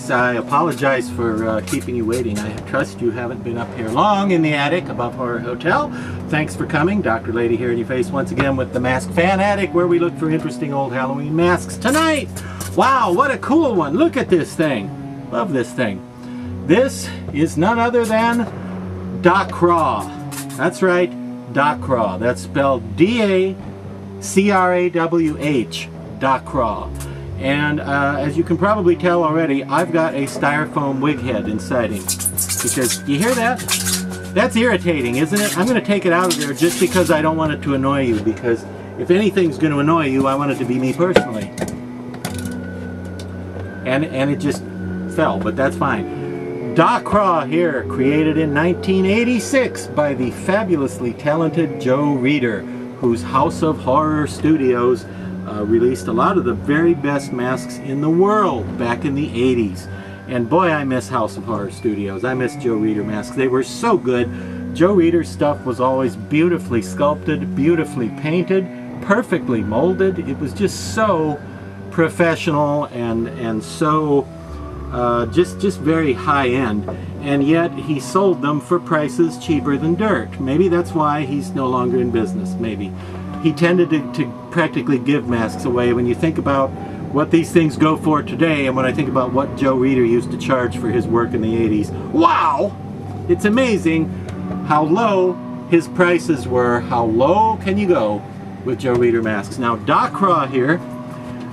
folks. I apologize for keeping you waiting. I trust you haven't been up here long in the attic above Horror Hotel. Thanks for coming. Dr. Lady here in your face once again with the Mask Fan Attic, where we look for interesting old Halloween masks tonight. Wow, what a cool one. Look at this thing. Love this thing. This is none other than Crawh. That's right, Crawh. That's spelled D-A-C-R-A-W-H. Crawh. And as you can probably tell already, I've got a styrofoam wig head inside him. Because, you hear that? That's irritating, isn't it? I'm going to take it out of there just because I don't want it to annoy you. Because if anything's going to annoy you, I want it to be me personally. And it just fell, but that's fine. Crawh here, created in 1986 by the fabulously talented Joe Reeder, whose House of Horror Studios released a lot of the very best masks in the world back in the 80s. And boy, I miss House of Horror Studios. I miss Joe Reeder masks. They were so good. Joe Reeder's stuff was always beautifully sculpted, beautifully painted, perfectly molded. It was just so professional and so just very high-end. And yet he sold them for prices cheaper than dirt. Maybe that's why he's no longer in business, maybe. He tended to practically give masks away. When you think about what these things go for today, and when I think about what Joe Reeder used to charge for his work in the 80s, wow! It's amazing how low his prices were. How low can you go with Joe Reeder masks? Now, Crawh here,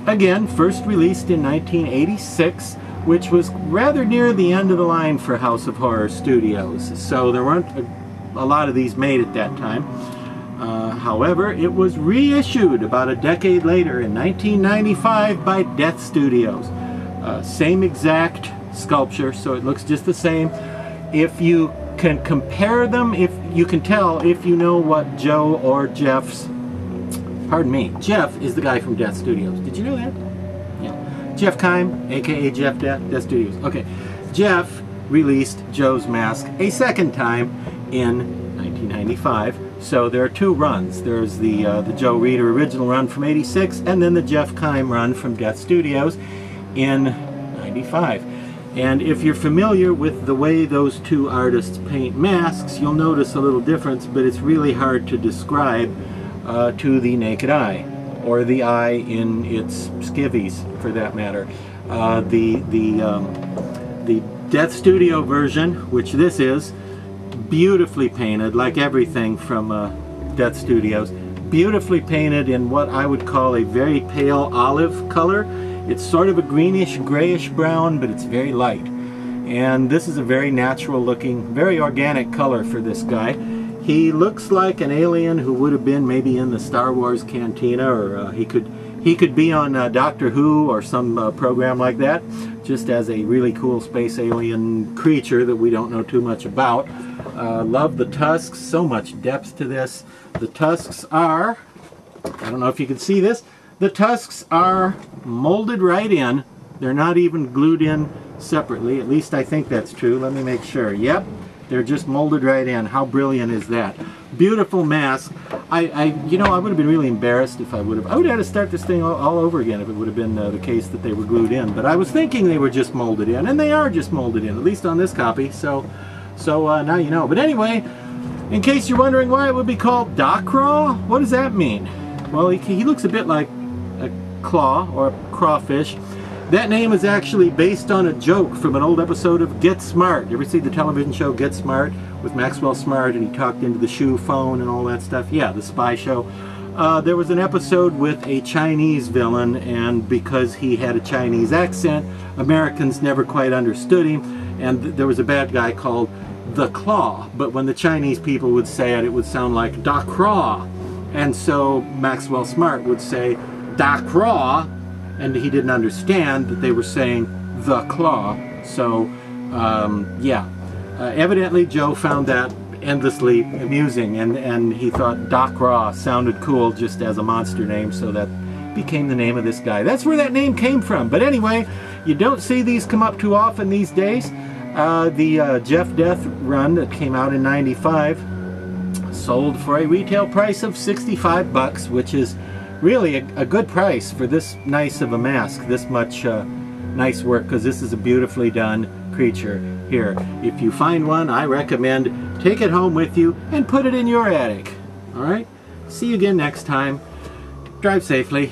again, first released in 1986, which was rather near the end of the line for House of Horror Studios. So there weren't a lot of these made at that time. However, it was reissued about a decade later in 1995 by Death Studios. Same exact sculpture, so it looks just the same. If you can compare them, if you can tell if you know what Joe or Jeff's, pardon me, Jeff is the guy from Death Studios. Did you know that? Yeah. Jeff Keim, aka Jeff Death Studios. Okay. Jeff released Joe's mask a second time in 1995. So there are two runs. There's the Joe Reeder original run from '86, and then the Jeff Keim run from Death Studios in '95. And if you're familiar with the way those two artists paint masks, you'll notice a little difference, but it's really hard to describe to the naked eye, or the eye in its skivvies, for that matter. The Death Studio version, which this is, beautifully painted, like everything from Death Studios, beautifully painted in what I would call a very pale olive color. It's sort of a greenish, grayish brown, but it's very light. And this is a very natural looking, very organic color for this guy. He looks like an alien who would have been maybe in the Star Wars Cantina, or he could be on Doctor Who or some program like that, just as a really cool space alien creature that we don't know too much about. Love the tusks, so much depth to this. The tusks are, I don't know if you can see this, the tusks are molded right in. They're not even glued in separately, at least I think that's true. Let me make sure. Yep, they're just molded right in. How brilliant is that? Beautiful mask. You know, I would have been really embarrassed if I would have had to start this thing all over again if it would have been the case that they were glued in. But I was thinking they were just molded in, and they are just molded in, at least on this copy. So now you know. But anyway, in case you're wondering why it would be called Crawh, what does that mean? Well, he looks a bit like a claw or a crawfish. That name is actually based on a joke from an old episode of Get Smart. You ever see the television show Get Smart with Maxwell Smart, and he talked into the shoe phone and all that stuff? Yeah, the spy show. There was an episode with a Chinese villain, and because he had a Chinese accent, Americans never quite understood him, and there was a bad guy called the Claw, but when the Chinese people would say it, it would sound like Crawh. And so Maxwell Smart would say Crawh, and he didn't understand that they were saying the Claw. So yeah, evidently Joe found that endlessly amusing, and he thought Crawh sounded cool just as a monster name, so that became the name of this guy. That's where that name came from. But anyway, you don't see these come up too often these days. The Jeff Death run that came out in '95 sold for a retail price of $65, which is really a good price for this nice of a mask, this much nice work, because this is a beautifully done creature here. If you find one, I recommend take it home with you and put it in your attic. All right? See you again next time. Drive safely.